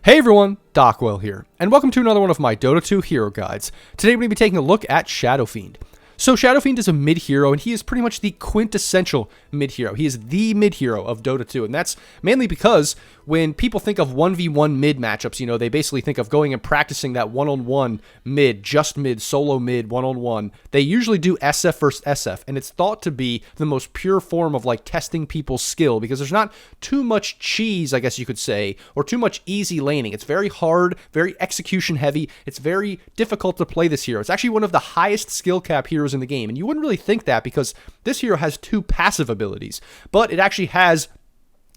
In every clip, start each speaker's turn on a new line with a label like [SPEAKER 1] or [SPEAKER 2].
[SPEAKER 1] Hey everyone, Dockwell here, and welcome to another one of my Dota 2 hero guides. Today we're going to be taking a look at Shadow Fiend. So Shadow Fiend is a mid-hero, and he is pretty much the quintessential mid-hero. He is the mid-hero of Dota 2, and that's mainly because when people think of 1v1 mid matchups, you know, they basically think of going and practicing that one-on-one mid, just mid, solo mid, one-on-one. They usually do SF versus SF, and it's thought to be the most pure form of like testing people's skill because there's not too much cheese, I guess you could say, or too much easy laning. It's very hard, very execution heavy. It's very difficult to play this hero. It's actually one of the highest skill cap heroes in the game, and you wouldn't really think that because this hero has two passive abilities, but it actually has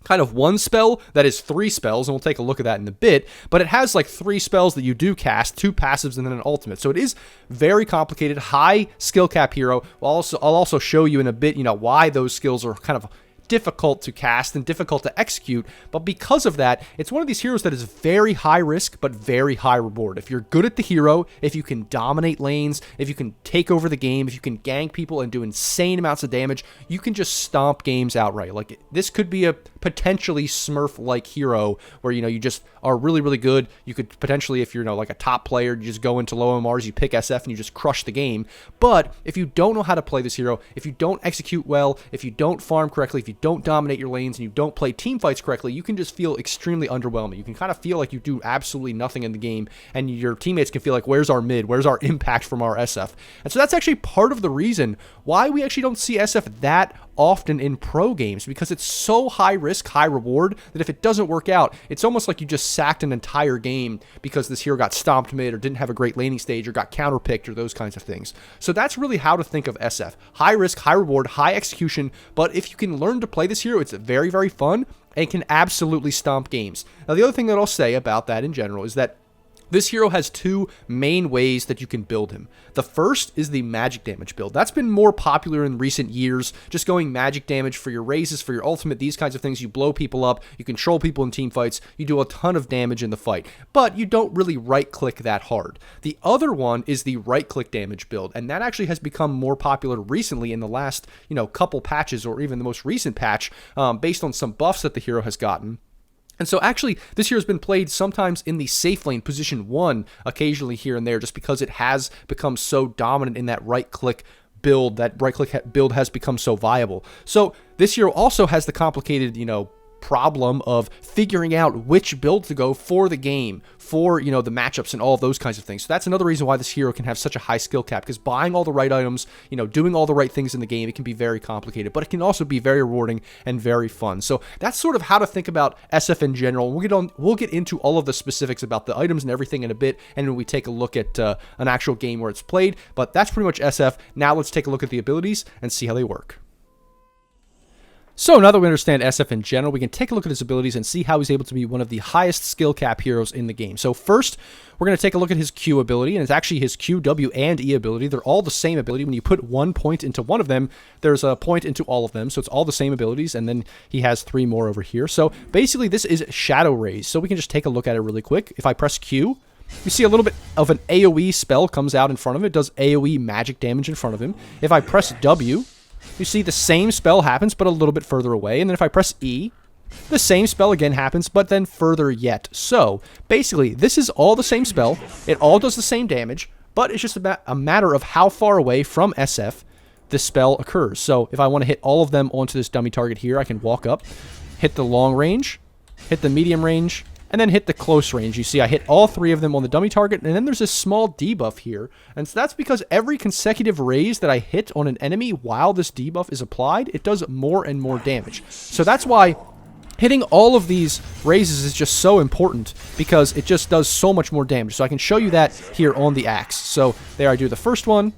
[SPEAKER 1] kind of one spell that is three spells, and we'll take a look at that in a bit, but it has like three spells that you do cast, two passives, and then an ultimate. So it is very complicated, high skill cap hero. I'll also show you in a bit, you know, why those skills are kind of difficult to cast and difficult to execute, but because of that, it's one of these heroes that is very high risk but very high reward. If you're good at the hero, if you can dominate lanes, if you can take over the game, if you can gank people and do insane amounts of damage, you can just stomp games outright. Like, this could be a potentially Smurf-like hero where, you know, you just are really, really good. You could potentially, if you're, you know, like a top player, you just go into low MRs, you pick SF, and you just crush the game. But if you don't know how to play this hero, if you don't execute well, if you don't farm correctly, if you don't dominate your lanes, and you don't play team fights correctly, you can just feel extremely underwhelming. You can kind of feel like you do absolutely nothing in the game, and your teammates can feel like, where's our mid? Where's our impact from our SF? And so that's actually part of the reason why we actually don't see SF that often in pro games, because it's so high risk, high reward, that if it doesn't work out, it's almost like you just sacked an entire game because this hero got stomped mid or didn't have a great laning stage or got counterpicked or those kinds of things. So that's really how to think of SF. High risk, high reward, high execution, but if you can learn to play this hero, it's very, very fun and can absolutely stomp games. Now, the other thing that I'll say about that in general is that this hero has two main ways that you can build him. The first is the magic damage build. That's been more popular in recent years, just going magic damage for your raises, for your ultimate, these kinds of things. You blow people up, you control people in team fights, you do a ton of damage in the fight, but you don't really right-click that hard. The other one is the right-click damage build, and that actually has become more popular recently in the last, you know, couple patches, or even the most recent patch, based on some buffs that the hero has gotten. And so actually, this hero has been played sometimes in the safe lane, position 1, occasionally here and there, just because it has become so dominant in that right-click build. That right-click build has become so viable. So this hero also has the complicated, you know, problem of figuring out which build to go for the game, for, you know, the matchups and all of those kinds of things. So that's another reason why this hero can have such a high skill cap, because buying all the right items, you know, doing all the right things in the game, it can be very complicated, but it can also be very rewarding and very fun. So that's sort of how to think about SF in general. We'll get into all of the specifics about the items and everything in a bit, and when we take a look at an actual game where it's played, but that's pretty much SF. Now let's take a look at the abilities and see how they work. So now that we understand SF in general, we can take a look at his abilities and see how he's able to be one of the highest skill cap heroes in the game. So first, we're going to take a look at his Q ability, and it's actually his Q, W, and E ability. They're all the same ability. When you put 1 point into one of them, there's a point into all of them, so it's all the same abilities, and then he has 3 more over here. So basically, this is Shadow Raise, so we can just take a look at it really quick. If I press Q, you see a little bit of an AoE spell comes out in front of it. It does AoE magic damage in front of him. If I press W, you see the same spell happens, but a little bit further away. And then if I press E, the same spell again happens, but then further yet. So basically, this is all the same spell. It all does the same damage, but it's just a matter of how far away from SF this spell occurs. So if I want to hit all of them onto this dummy target here, I can walk up, hit the long range, hit the medium range, and then hit the close range. You see I hit all 3 of them on the dummy target, and then there's this small debuff here. And so that's because every consecutive raise that I hit on an enemy while this debuff is applied, it does more and more damage. So that's why hitting all of these raises is just so important, because it just does so much more damage. So I can show you that here on the axe. So there I do the first one,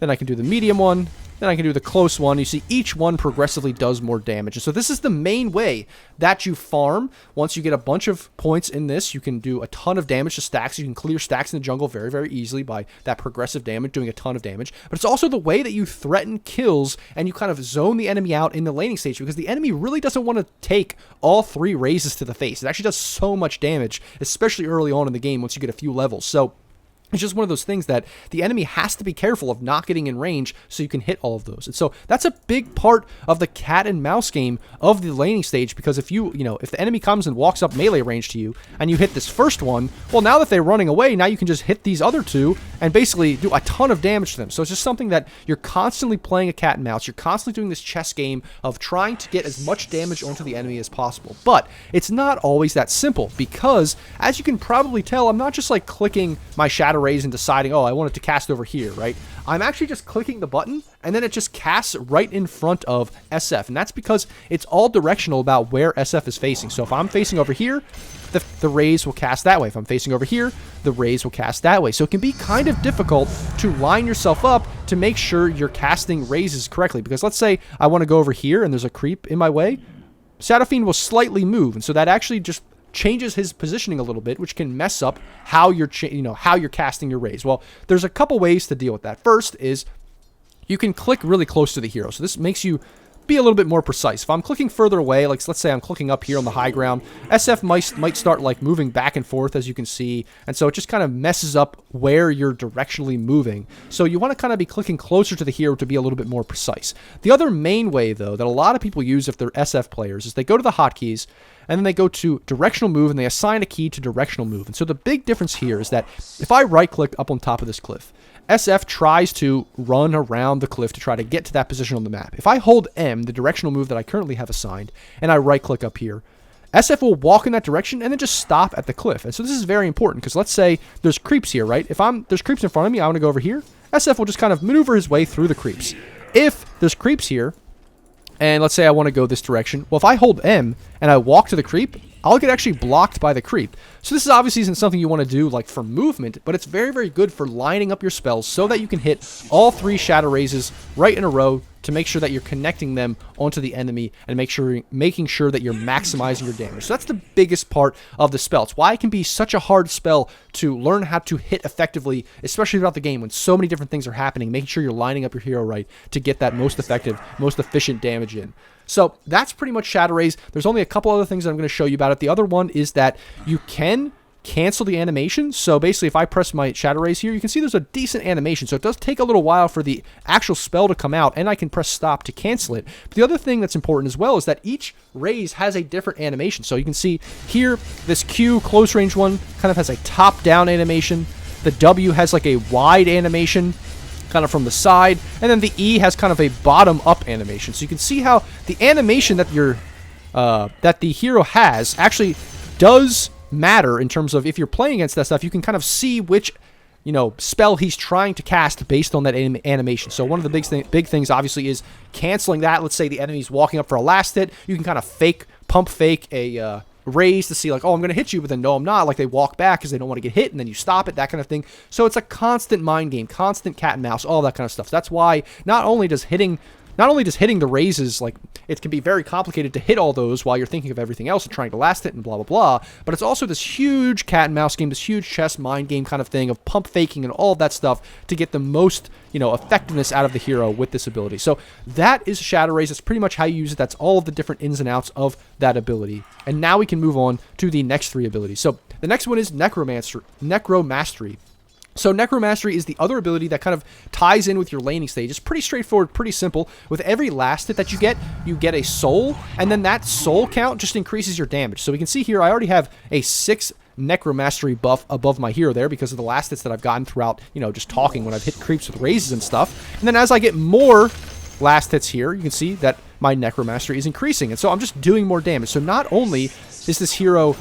[SPEAKER 1] then I can do the medium one, then I can do the close one. You see each one progressively does more damage. And so this is the main way that you farm. Once you get a bunch of points in this, you can do a ton of damage to stacks. You can clear stacks in the jungle very, very easily by that progressive damage, doing a ton of damage. But it's also the way that you threaten kills and you kind of zone the enemy out in the laning stage, because the enemy really doesn't want to take all 3 raises to the face. It actually does so much damage, especially early on in the game once you get a few levels. So It's just one of those things that the enemy has to be careful of not getting in range so you can hit all of those. And so that's a big part of the cat and mouse game of the laning stage, because if if the enemy comes and walks up melee range to you and you hit this first one, well, now that they're running away, now you can just hit these other two and basically do a ton of damage to them. So it's just something that you're constantly playing a cat and mouse. You're constantly doing this chess game of trying to get as much damage onto the enemy as possible. But it's not always that simple, because as you can probably tell, I'm not just like clicking my Shadow Rays and deciding, oh, I want it to cast over here, right? I'm actually just clicking the button and then it just casts right in front of SF. And that's because it's all directional about where SF is facing. So if I'm facing over here, the rays will cast that way. If I'm facing over here, the rays will cast that way. So it can be kind of difficult to line yourself up to make sure you're casting raises correctly. Because let's say I want to go over here and there's a creep in my way, Shadow Fiend will slightly move. And so that actually just changes his positioning a little bit, which can mess up how you're how you're casting your rays. Well, there's a couple ways to deal with that. First is you can click really close to the hero. So this makes you be a little bit more precise. If I'm clicking further away, like let's say I'm clicking up here on the high ground, SF might start like moving back and forth, as you can see, and so it just kind of messes up where you're directionally moving. So you want to kind of be clicking closer to the hero to be a little bit more precise. The other main way, though, that a lot of people use if they're SF players is they go to the hotkeys and then they go to directional move and they assign a key to directional move. And so the big difference here is that if I right click up on top of this cliff, SF tries to run around the cliff to try to get to that position on the map. If I hold M, the directional move that I currently have assigned, and I right click up here, SF will walk in that direction and then just stop at the cliff. And so this is very important, because let's say there's creeps here, right? If there's creeps in front of me, I want to go over here, SF will just kind of maneuver his way through the creeps. If there's creeps here, and let's say I want to go this direction, well, if I hold M and I walk to the creep, I'll get actually blocked by the creep. So this is obviously isn't something you want to do like for movement, but it's very, very good for lining up your spells so that you can hit all 3 Shadow Raises right in a row to make sure that you're connecting them onto the enemy and making sure that you're maximizing your damage. So that's the biggest part of the spell. It's why it can be such a hard spell to learn how to hit effectively, especially throughout the game when so many different things are happening, making sure you're lining up your hero right to get that most effective, most efficient damage in. So that's pretty much Shadow Rays. There's only a couple other things that I'm going to show you about it. The other one is that you can cancel the animation. So basically, if I press my Shadow Rays here, you can see there's a decent animation. So it does take a little while for the actual spell to come out, and I can press stop to cancel it. But the other thing that's important as well is that each raise has a different animation. So you can see here, this Q close range one kind of has a top-down animation. The W has like a wide animation, kind of from the side, and then the E has kind of a bottom-up animation. So you can see how the animation that that the hero has actually does matter in terms of if you're playing against that stuff, you can kind of see which spell he's trying to cast based on that animation. So one of the big things obviously is canceling that. Let's say the enemy's walking up for a last hit, you can kind of pump fake a raise to see like, oh, I'm going to hit you, but then no, I'm not. Like they walk back because they don't want to get hit, and then you stop it, that kind of thing. So it's a constant mind game, constant cat and mouse, all that kind of stuff. So that's why not only does hitting the raises, like, it can be very complicated to hit all those while you're thinking of everything else and trying to last it and blah, blah, blah. But it's also this huge cat and mouse game, this huge chess mind game kind of thing of pump faking and all of that stuff to get the most, effectiveness out of the hero with this ability. So that is Shadow Rays. That's pretty much how you use it. That's all of the different ins and outs of that ability. And now we can move on to the next 3 abilities. So the next one is Necromastery. So Necromastery is the other ability that kind of ties in with your laning stage. It's pretty straightforward, pretty simple. With every last hit that you get a soul, and then that soul count just increases your damage. So we can see here, I already have a 6 Necromastery buff above my hero there because of the last hits that I've gotten throughout, just talking when I've hit creeps with raises and stuff. And then as I get more last hits here, you can see that my Necromastery is increasing. And so I'm just doing more damage. So not only is this hero,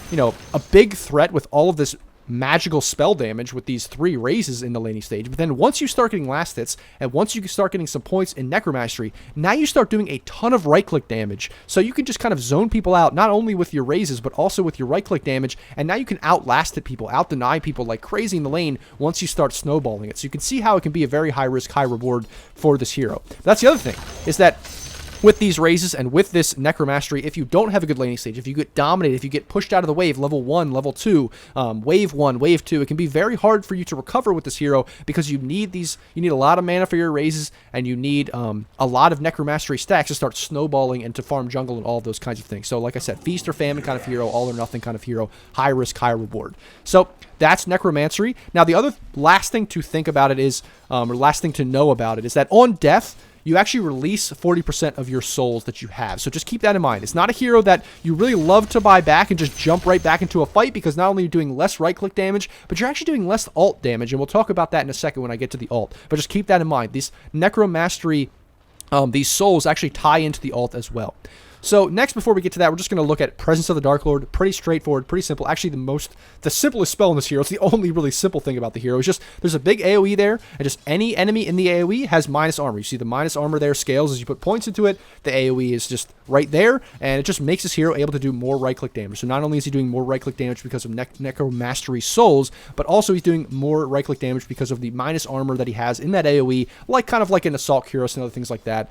[SPEAKER 1] a big threat with all of this magical spell damage with these 3 raises in the laning stage, but then once you start getting last hits and once you start getting some points in Necromastery, now you start doing a ton of right click damage. So you can just kind of zone people out, not only with your raises but also with your right click damage, and now you can outlast hit people, out deny people like crazy in the lane once you start snowballing it. So you can see how it can be a very high risk, high reward for this hero. That's the other thing, is that with these raises and with this Necromastery, if you don't have a good laning stage, if you get dominated, if you get pushed out of the wave, level 1, level 2, wave 1, wave 2, it can be very hard for you to recover with this hero because you need a lot of mana for your raises, and you need a lot of Necromastery stacks to start snowballing and to farm jungle and all of those kinds of things. So like I said, feast or famine kind of hero, all or nothing kind of hero, high risk, high reward. So that's Necromancery. Now the other last thing to think about it is, or last thing to know about it is that on death, you actually release 40% of your souls that you have. So just keep that in mind. It's not a hero that you really love to buy back and just jump right back into a fight, because not only are you doing less right-click damage, but you're actually doing less ult damage, and we'll talk about that in a second when I get to the ult. But just keep that in mind. These Necromastery, these souls actually tie into the ult as well. So next, before we get to that, we're just going to look at Presence of the Dark Lord. Pretty straightforward, pretty simple. Actually, the simplest spell in this hero. It's the only really simple thing about the hero. It's just there's a big AoE there, and just any enemy in the AoE has minus armor. You see the minus armor there scales as you put points into it. The AoE is just right there, and it just makes this hero able to do more right-click damage. So not only is he doing more right-click damage because of Necromastery souls, but also he's doing more right-click damage because of the minus armor that he has in that AoE, kind of like an Assault Cuirass and other things like that,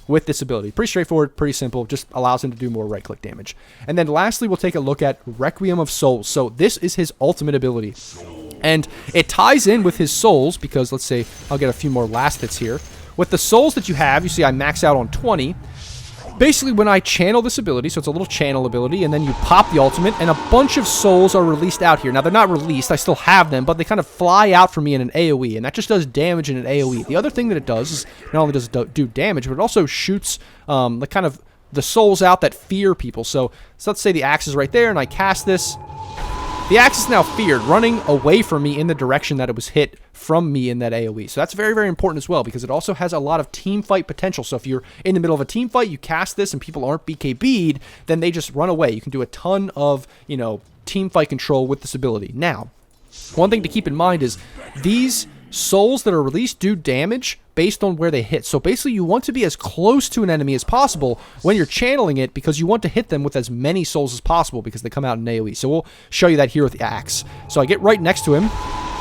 [SPEAKER 1] with this ability. Pretty straightforward, pretty simple. Just allows him to do more right-click damage. And then lastly, we'll take a look at Requiem of Souls. So this is his ultimate ability, and it ties in with his souls because, let's say, I'll get a few more last hits here. With the souls that you have, you see I max out on 20. Basically, when I channel this ability, so it's a little channel ability, and then you pop the ultimate, and a bunch of souls are released out here. Now, they're not released, I still have them, but they kind of fly out from me in an AoE, and that just does damage in an AoE. The other thing that it does is, not only does it do damage, but it also shoots the souls out that fear people. So let's say the axe is right there, and I cast this. The axe is now feared, running away from me in the direction that it was hit from me in that AoE. So that's very, very important as well, because it also has a lot of team fight potential. So if you're in the middle of a team fight, you cast this and people aren't BKB'd, then they just run away. You can do a ton of, team fight control with this ability. Now, one thing to keep in mind is these souls that are released do damage based on where they hit. So basically, you want to be as close to an enemy as possible when you're channeling it, because you want to hit them with as many souls as possible because they come out in AoE. So we'll show you that here with the axe. So I get right next to him,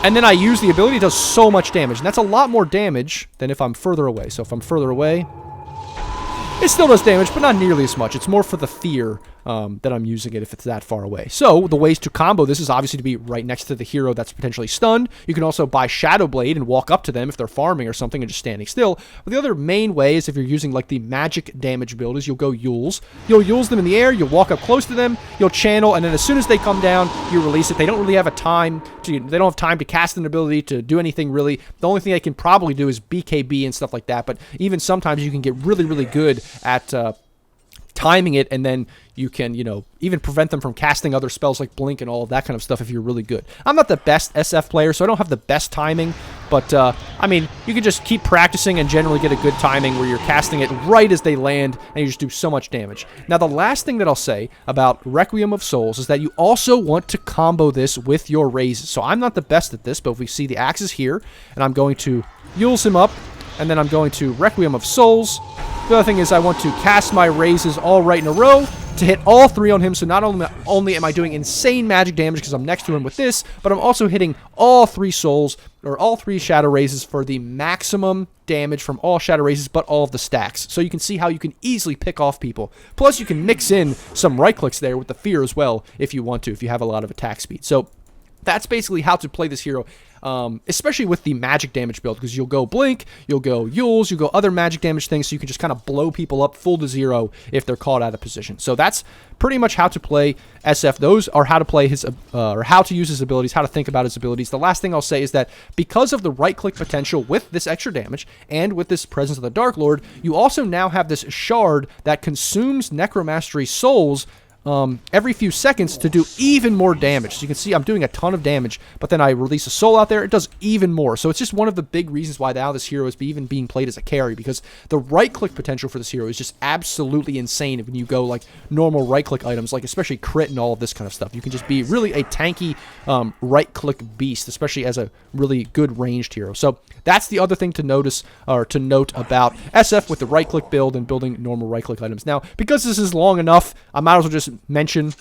[SPEAKER 1] and then I use the ability. It does so much damage, and that's a lot more damage than if I'm further away. So if I'm further away, it still does damage, but not nearly as much. It's more for the fear that I'm using it if it's that far away. So the ways to combo this is obviously to be right next to the hero that's potentially stunned. You can also buy Shadow Blade and walk up to them if they're farming or something and just standing still. But the other main way is if you're using like the magic damage build is you'll go Yules. You'll Yules them in the air, you'll walk up close to them, you'll channel, and then as soon as they come down, you release it. They don't really have they don't have time to cast an ability to do anything really. The only thing they can probably do is BKB and stuff like that, but even sometimes you can get really, really good at timing it, and then you can, even prevent them from casting other spells like Blink and all of that kind of stuff if you're really good. I'm not the best SF player, so I don't have the best timing, but, I mean, you can just keep practicing and generally get a good timing where you're casting it right as they land, and you just do so much damage. Now, the last thing that I'll say about Requiem of Souls is that you also want to combo this with your raises. So I'm not the best at this, but if we see the axes here, and I'm going to Yules him up, and then I'm going to Requiem of Souls. The other thing is I want to cast my raises all right in a row to hit all three on him. So not only am I doing insane magic damage because I'm next to him with this, but I'm also hitting all three souls, or all three shadow raises for the maximum damage from all shadow raises, but all of the stacks. So you can see how you can easily pick off people. Plus you can mix in some right clicks there with the fear as well if you want to, if you have a lot of attack speed. So that's basically how to play this hero, especially with the magic damage build, because you'll go Blink, you'll go Yules, you'll go other magic damage things, so you can just kind of blow people up full to zero if they're caught out of position. So that's pretty much how to play SF. Those are how to play his, or how to use his abilities, how to think about his abilities. The last thing I'll say is that because of the right-click potential with this extra damage, and with this Presence of the Dark Lord, you also now have this shard that consumes Necromastery souls every few seconds to do even more damage. So you can see I'm doing a ton of damage, but then I release a soul out there, it does even more. So it's just one of the big reasons why now this hero is even being played as a carry, because the right-click potential for this hero is just absolutely insane when you go like normal right-click items, like especially crit and all of this kind of stuff. You can just be really a tanky right-click beast, especially as a really good ranged hero. So that's the other thing to notice, or to note about SF with the right-click build and building normal right-click items. Now, because this is long enough, I might as well just mention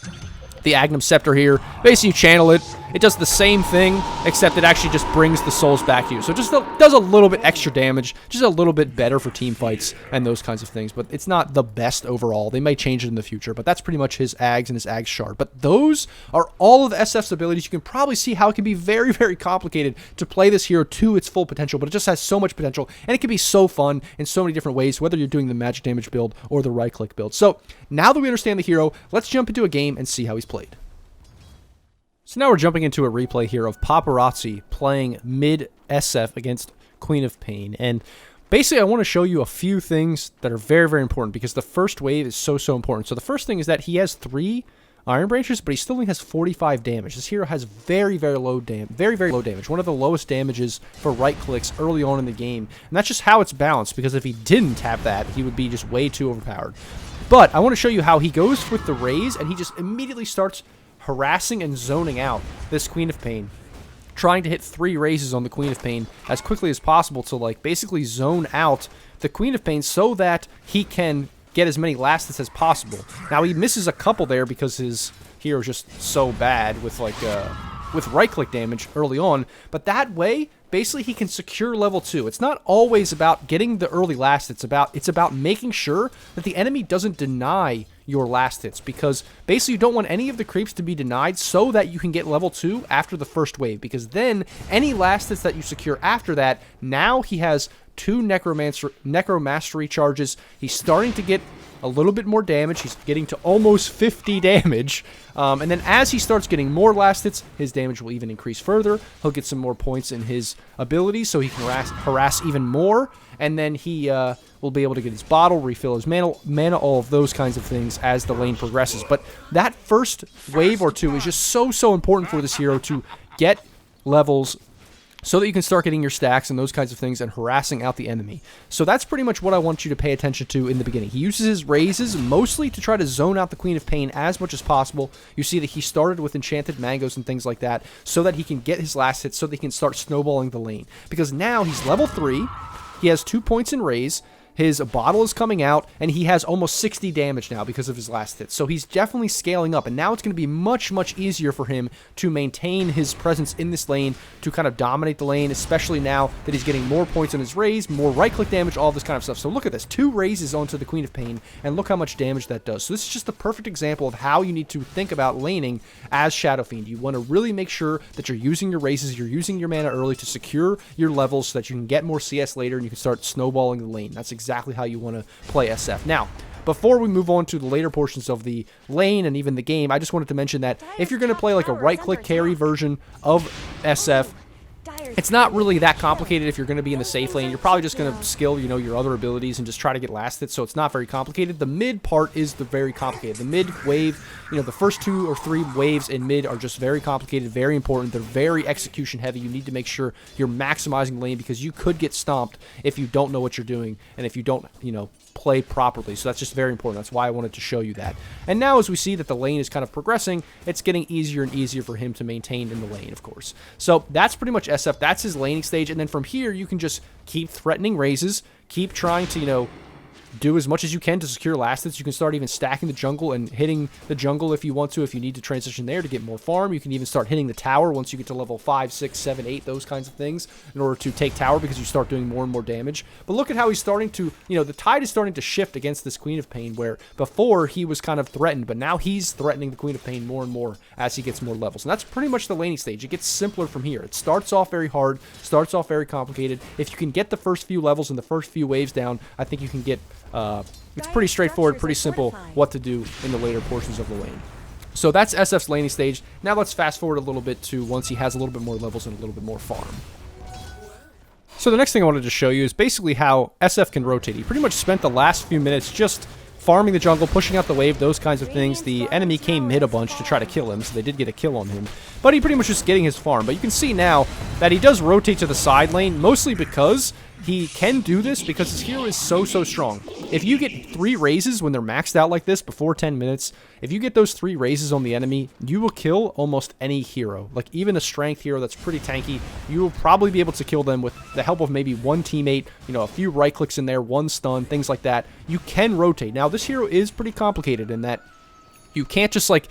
[SPEAKER 1] the Agnum Scepter here. Basically, you channel it. it does the same thing, except it actually just brings the souls back to you. So it just does a little bit extra damage, just a little bit better for team fights and those kinds of things. But it's not the best overall. They may change it in the future, but that's pretty much his Ags and his Ags shard. But those are all of SF's abilities. You can probably see how it can be very, very complicated to play this hero to its full potential, but it just has so much potential, and it can be so fun in so many different ways, whether you're doing the magic damage build or the right-click build. So now that we understand the hero, let's jump into a game and see how he's played. So now we're jumping into a replay here of Paparazzi playing mid SF against Queen of Pain. And basically, I want to show you a few things that are very, very important, because the first wave is so, so important. So the first thing is that he has 3 Iron Branches, but he still only has 45 damage. This hero has very, very low damage. One of the lowest damages for right clicks early on in the game. And that's just how it's balanced, because if he didn't have that, he would be just way too overpowered. But I want to show you how he goes with the raise, and he just immediately starts harassing and zoning out this Queen of Pain, trying to hit 3 raises on the Queen of Pain as quickly as possible to, like, basically zone out the Queen of Pain so that he can get as many last hits as possible. Now, he misses a couple there because his hero is just so bad with, like, with right-click damage early on, but that way, basically, he can secure level 2. It's not always about getting the early last hits. It's about making sure that the enemy doesn't deny your last hits, because basically you don't want any of the creeps to be denied so that you can get level 2 after the first wave, because then any last hits that you secure after that, now he has 2 Necromastery charges. He's starting to get a little bit more damage. He's getting to almost 50 damage. And then as he starts getting more last hits, his damage will even increase further. He'll get some more points in his abilities, so he can harass even more. And then he will be able to get his bottle, refill his mana, all of those kinds of things as the lane progresses. But that first wave or 2 is just so, so important for this hero to get levels so that you can start getting your stacks and those kinds of things and harassing out the enemy. So that's pretty much what I want you to pay attention to in the beginning. He uses his raises mostly to try to zone out the Queen of Pain as much as possible. You see that he started with enchanted mangoes and things like that so that he can get his last hit, so that he can start snowballing the lane. Because now he's level 3, he has 2 points in raise, his bottle is coming out, and he has almost 60 damage now because of his last hit. So he's definitely scaling up, and now it's going to be much, much easier for him to maintain his presence in this lane, to kind of dominate the lane, especially now that he's getting more points in his raise, more right-click damage, all this kind of stuff. So look at this, 2 raises onto the Queen of Pain, and look how much damage that does. So this is just the perfect example of how you need to think about laning as Shadow Fiend. You want to really make sure that you're using your raises, you're using your mana early to secure your levels so that you can get more CS later and you can start snowballing the lane. That's exactly how you want to play SF. Now, before we move on to the later portions of the lane and even the game, I just wanted to mention that if you're going to play like a right-click carry version of SF, it's not really that complicated. If you're going to be in the safe lane, you're probably just going to skill, you know, your other abilities and just try to get last hits, so it's not very complicated. The mid part is the very complicated. The mid wave, you know, the first 2 or 3 waves in mid are just very complicated, very important. They're very execution heavy. You need to make sure you're maximizing lane, because you could get stomped if you don't know what you're doing and if you don't, you know, play properly. So that's just very important. That's why I wanted to show you that. And now as we see that the lane is kind of progressing, it's getting easier and easier for him to maintain in the lane, of course. So that's pretty much SF. That's his laning stage. And then from here, you can just keep threatening raises, keep trying to, you know, do as much as you can to secure last hits. You can start even stacking the jungle and hitting the jungle if you want to. If you need to transition there to get more farm, you can even start hitting the tower once you get to level 5, 6, 7, 8, those kinds of things, in order to take tower, because you start doing more and more damage. But look at how he's starting to, you know, the tide is starting to shift against this Queen of Pain, where before he was kind of threatened, but now he's threatening the Queen of Pain more and more as he gets more levels. And that's pretty much the laning stage. It gets simpler from here. It starts off very hard, starts off very complicated. If you can get the first few levels and the first few waves down, I think you can get it's pretty straightforward, pretty simple what to do in the later portions of the lane. So that's SF's laning stage. Now let's fast forward a little bit to once he has a little bit more levels and a little bit more farm. So the next thing I wanted to show you is basically how SF can rotate. He pretty much spent the last few minutes just farming the jungle, pushing out the wave, those kinds of things. The enemy came mid a bunch to try to kill him, so they did get a kill on him. But he pretty much just getting his farm. But you can see now that he does rotate to the side lane, mostly because he can do this because his hero is so strong. If you get 3 raises when they're maxed out like this before 10 minutes, if you get those 3 raises on the enemy, you will kill almost any hero. Like even a strength hero that's pretty tanky, you will probably be able to kill them with the help of maybe one teammate, you know, a few right clicks in there, one stun, things like that. You can rotate. Now this hero is pretty complicated in that You can't just, like,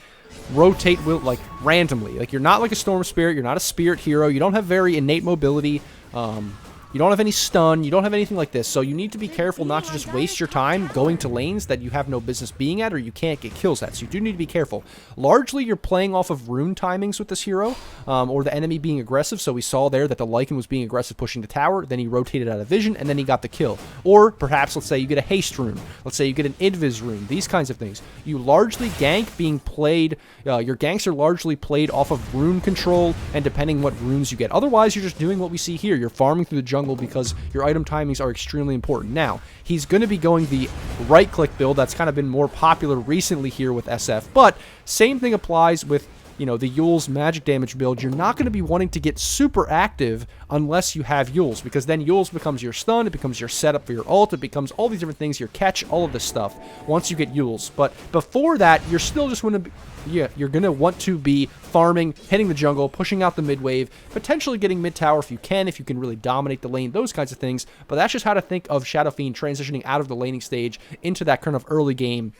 [SPEAKER 1] rotate like randomly. Like, you're not like a Storm Spirit, you're not a Spirit hero, you don't have very innate mobility, you don't have any stun, you don't have anything like this, so you need to be careful not to just waste your time going to lanes that you have no business being at or you can't get kills at, so you do need to be careful. Largely, you're playing off of rune timings with this hero, or the enemy being aggressive, so we saw there that the Lycan was being aggressive pushing the tower, then he rotated out of vision, and then he got the kill. Or, perhaps, let's say you get a haste rune, let's say you get an invis rune, these kinds of things. You largely gank being played, your ganks are largely played off of rune control, and depending what runes you get. Otherwise, you're just doing what we see here, you're farming through the jungle because your item timings are extremely important. Now, he's going to be going the right-click build. That's kind of been more popular recently here with SF, but same thing applies with, you know, the Eul's magic damage build. You're not going to be wanting to get super active unless you have Eul's, because then Eul's becomes your stun, it becomes your setup for your ult, it becomes all these different things, your catch, all of this stuff once you get Eul's. But before that, you're still just going to be, you're going to want to be farming, hitting the jungle, pushing out the mid wave, potentially getting mid tower if you can really dominate the lane, those kinds of things. But that's just how to think of Shadow Fiend transitioning out of the laning stage into that kind of early game,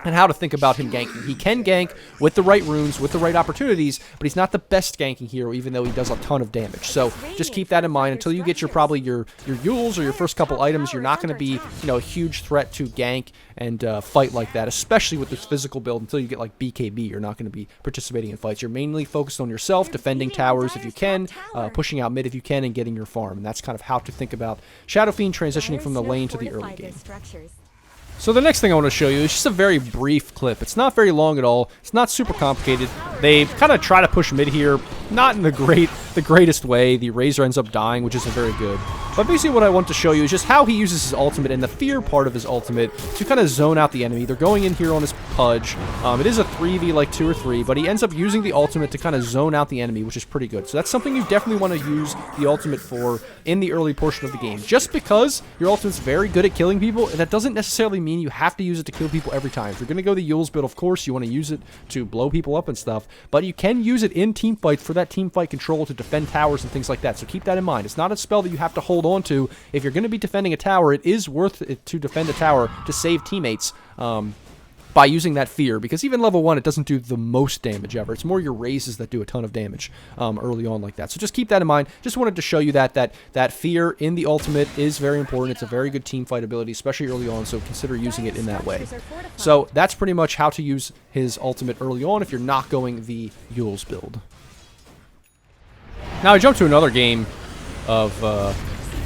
[SPEAKER 1] and how to think about him ganking. He can gank with the right runes, with the right opportunities, but he's not the best ganking hero, even though he does a ton of damage. So just keep that in mind. Until you get probably your Eul's or your first couple items, you're not going to be, you know, a huge threat to gank and fight like that, especially with this physical build. Until you get like BKB, you're not going to be participating in fights. You're mainly focused on yourself, defending towers if you can, pushing out mid if you can, and getting your farm. And that's kind of how to think about Shadow Fiend transitioning from the lane to the early game. So the next thing I want to show you is just a very brief clip. It's not very long at all. It's not super complicated. They kind of try to push mid here, not in the greatest way. The Razor ends up dying, which isn't very good. But basically what I want to show you is just how he uses his ultimate and the fear part of his ultimate to kind of zone out the enemy. They're going in here on his Pudge. It is a 3v like 2 or 3, but he ends up using the ultimate to kind of zone out the enemy, which is pretty good. So that's something you definitely want to use the ultimate for in the early portion of the game. Just because your ultimate's very good at killing people, that doesn't necessarily mean you have to use it to kill people every time. If you're going to go the Eul's build, of course, you want to use it to blow people up and stuff, but you can use it in team fights for that team fight control to defend towers and things like that. So keep that in mind. It's not a spell that you have to hold on to. If you're going to be defending a tower, it is worth it to defend a tower to save teammates by using that fear, because even level 1, it doesn't do the most damage ever. It's more your raises that do a ton of damage early on like that. So just keep that in mind. Just wanted to show you that fear in the ultimate is very important. It's a very good team fight ability, especially early on, so consider using it in that way. So that's pretty much how to use his ultimate early on if you're not going the Eul's build. Now I jumped to another game of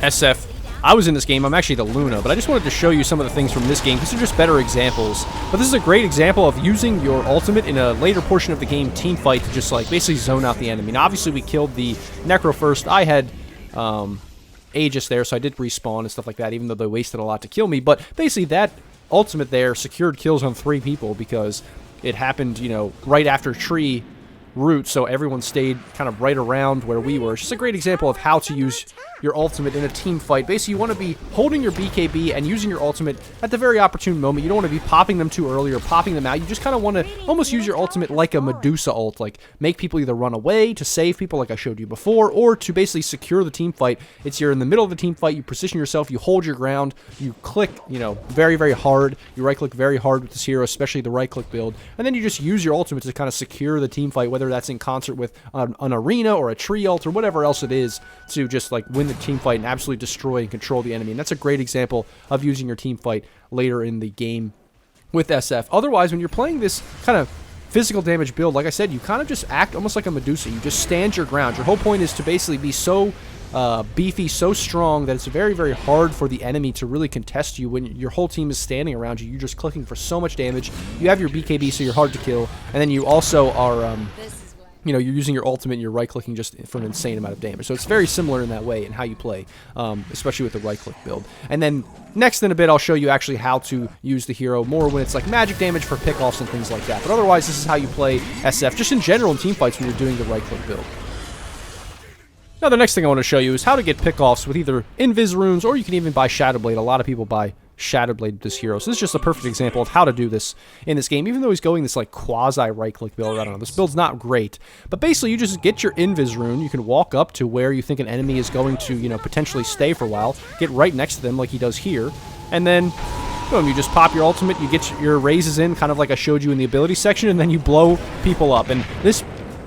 [SPEAKER 1] SF. I was in this game, I'm actually the Luna, but I just wanted to show you some of the things from this game. These are just better examples. But this is a great example of using your ultimate in a later portion of the game team fight to just like basically zone out the enemy. Now obviously we killed the Necro first. I had Aegis there, so I did respawn and stuff like that, even though they wasted a lot to kill me. But basically that ultimate there secured kills on 3 people because it happened, you know, right after tree route, so everyone stayed kind of right around where we were. It's just a great example of how to use your ultimate in a team fight. Basically, you want to be holding your BKB and using your ultimate at the very opportune moment. You don't want to be popping them too early or popping them out. You just kind of want to almost use your ultimate like a Medusa ult, like make people either run away to save people like I showed you before, or to basically secure the team fight. It's you're in the middle of the team fight, you position yourself, you hold your ground, you click, you know, very, very hard. You right-click very hard with this hero, especially the right-click build, and then you just use your ultimate to kind of secure the team fight, whether that's in concert with an arena or a tree ult or whatever else it is, to just like win the team fight and absolutely destroy and control the enemy. And that's a great example of using your team fight later in the game with SF. Otherwise, when you're playing this kind of physical damage build, like I said, you kind of just act almost like a Medusa. You just stand your ground. Your whole point is to basically be so beefy, so strong that it's very, very hard for the enemy to really contest you when your whole team is standing around you. You're just clicking for so much damage. You have your BKB, so you're hard to kill, and then you also are you know, you're using your ultimate and you're right-clicking just for an insane amount of damage. So it's very similar in that way in how you play, especially with the right-click build. And then next in a bit, I'll show you actually how to use the hero more when it's like magic damage for pick-offs and things like that. But otherwise, this is how you play SF, just in general in team fights when you're doing the right-click build. Now, the next thing I want to show you is how to get pick-offs with either Invis runes, or you can even buy Shadowblade. A lot of people buy Shadowblade this hero. So this is just a perfect example of how to do this in this game, even though he's going this like quasi right-click build. I don't know, this build's not great, but basically you just get your Invis rune. You can walk up to where you think an enemy is going to, you know, potentially stay for a while, get right next to them like he does here, and then boom, you just pop your ultimate, you get your raises in, kind of like I showed you in the ability section, and then you blow people up. And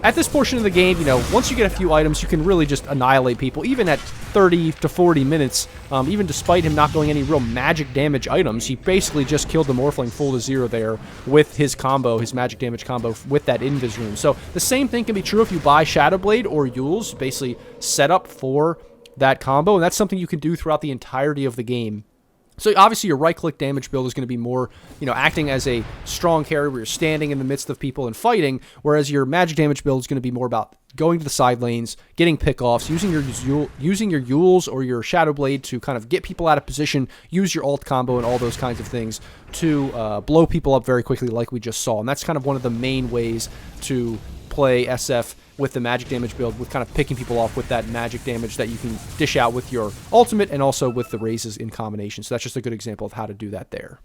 [SPEAKER 1] at this portion of the game, you know, once you get a few items, you can really just annihilate people, even at 30 to 40 minutes. Even despite him not going any real magic damage items, he basically just killed the Morphling full to zero there with his combo, his magic damage combo with that Invis Rune. So the same thing can be true if you buy Shadow Blade or Yule's, basically set up for that combo, and that's something you can do throughout the entirety of the game. So obviously your right-click damage build is going to be more, you know, acting as a strong carry where you're standing in the midst of people and fighting, whereas your magic damage build is going to be more about going to the side lanes, getting pickoffs, using your Yules or your Shadow Blade to kind of get people out of position, use your ult combo and all those kinds of things to blow people up very quickly like we just saw. And that's kind of one of the main ways to play SF with the magic damage build, with kind of picking people off with that magic damage that you can dish out with your ultimate and also with the raises in combination. So that's just a good example of how to do that there.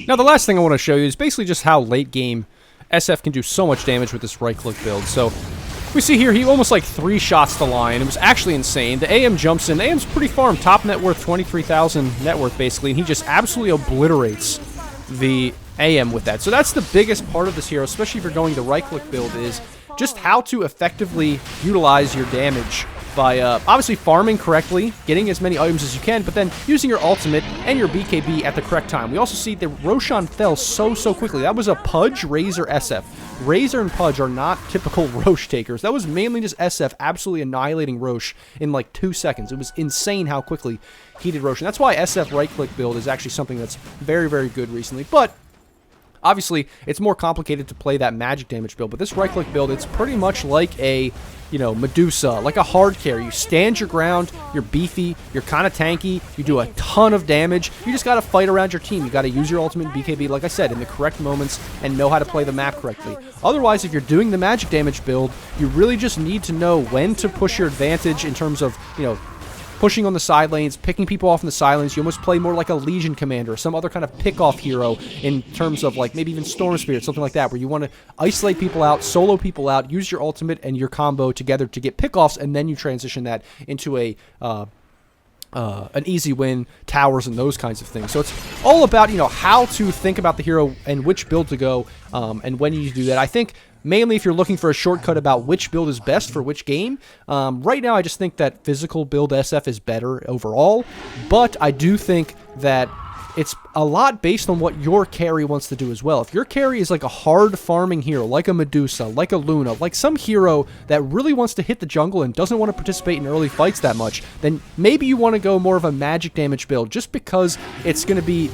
[SPEAKER 1] Now the last thing I want to show you is basically just how late game SF can do so much damage with this right click build. So we see here he almost like 3 shots to line. It was actually insane. The AM jumps in. The AM's pretty farm, top net worth 23,000 net worth basically, and he just absolutely obliterates the AM with that. So that's the biggest part of this hero, especially if you're going the right click build, is just how to effectively utilize your damage by obviously farming correctly, getting as many items as you can, but then using your ultimate and your BKB at the correct time. We also see that Roshan fell so quickly. That was a Pudge, Razor, SF. Razor and Pudge are not typical Rosh takers. That was mainly just SF absolutely annihilating Rosh in like 2 seconds. It was insane how quickly he did Roshan. That's why SF right-click build is actually something that's very good recently, but obviously, it's more complicated to play that magic damage build, but this right-click build, it's pretty much like a, you know, Medusa, like a hard carry. You stand your ground, you're beefy, you're kind of tanky, you do a ton of damage. You just got to fight around your team. You got to use your ultimate BKB, like I said, in the correct moments and know how to play the map correctly. Otherwise, if you're doing the magic damage build, you really just need to know when to push your advantage in terms of, you know, pushing on the side lanes, picking people off in the side lanes. You almost play more like a Legion Commander or some other kind of pick-off hero in terms of like maybe even Storm Spirit, something like that, where you want to isolate people out, solo people out, use your ultimate and your combo together to get pick-offs, and then you transition that into a an easy win, towers, and those kinds of things. So it's all about, you know, how to think about the hero and which build to go, and when you do that. I think mainly if you're looking for a shortcut about which build is best for which game, right now I just think that physical build SF is better overall, but I do think that it's a lot based on what your carry wants to do as well. If your carry is like a hard farming hero, like a Medusa, like a Luna, like some hero that really wants to hit the jungle and doesn't want to participate in early fights that much, then maybe you want to go more of a magic damage build, just because it's going to be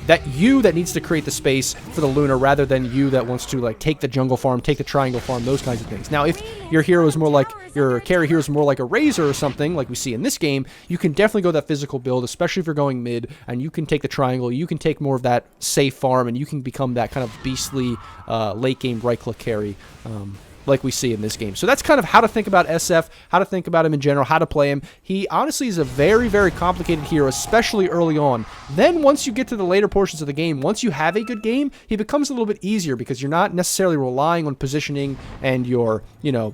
[SPEAKER 1] that needs to create the space for the Luna rather than you that wants to like take the jungle farm, take the triangle farm, those kinds of things. Now, if your hero is more like, your carry hero is more like a Razor or something, like we see in this game, you can definitely go that physical build, especially if you're going mid, and you can take the triangle, you can take more of that safe farm, and you can become that kind of beastly late game right-click carry, like we see in this game. So that's kind of how to think about SF, how to think about him in general, how to play him. He honestly is a very complicated hero, especially early on. Then once you get to the later portions of the game, once you have a good game, he becomes a little bit easier because you're not necessarily relying on positioning and your, you know,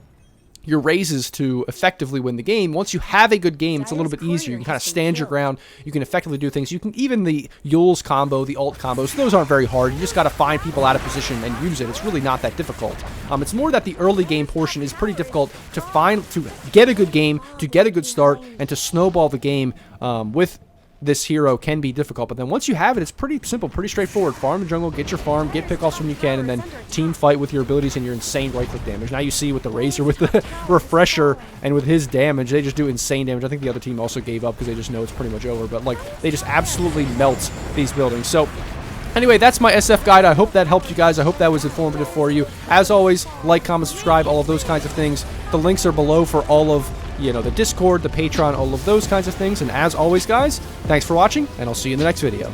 [SPEAKER 1] your raises to effectively win the game. Once you have a good game, it's a little bit easier. You can kind of stand your ground. You can effectively do things. You can even the Yule's combo, the ult combos, those aren't very hard. You just got to find people out of position and use it. It's really not that difficult. It's more that the early game portion is pretty difficult to find, to get a good game, to get a good start, and to snowball the game with this hero can be difficult, but then once you have it, it's pretty simple, pretty straightforward. Farm the jungle, get your farm, get pickoffs when you can, and then team fight with your abilities and your insane right-click damage. Now you see with the Razor, with the Refresher, and with his damage, they just do insane damage. I think the other team also gave up because they just know it's pretty much over, but like they just absolutely melt these buildings. So anyway, that's my SF guide. I hope that helped you guys. I hope that was informative for you. As always, like, comment, subscribe, all of those kinds of things. The links are below for all of, you know, the Discord, the Patreon, all of those kinds of things. And as always, guys, thanks for watching, and I'll see you in the next video.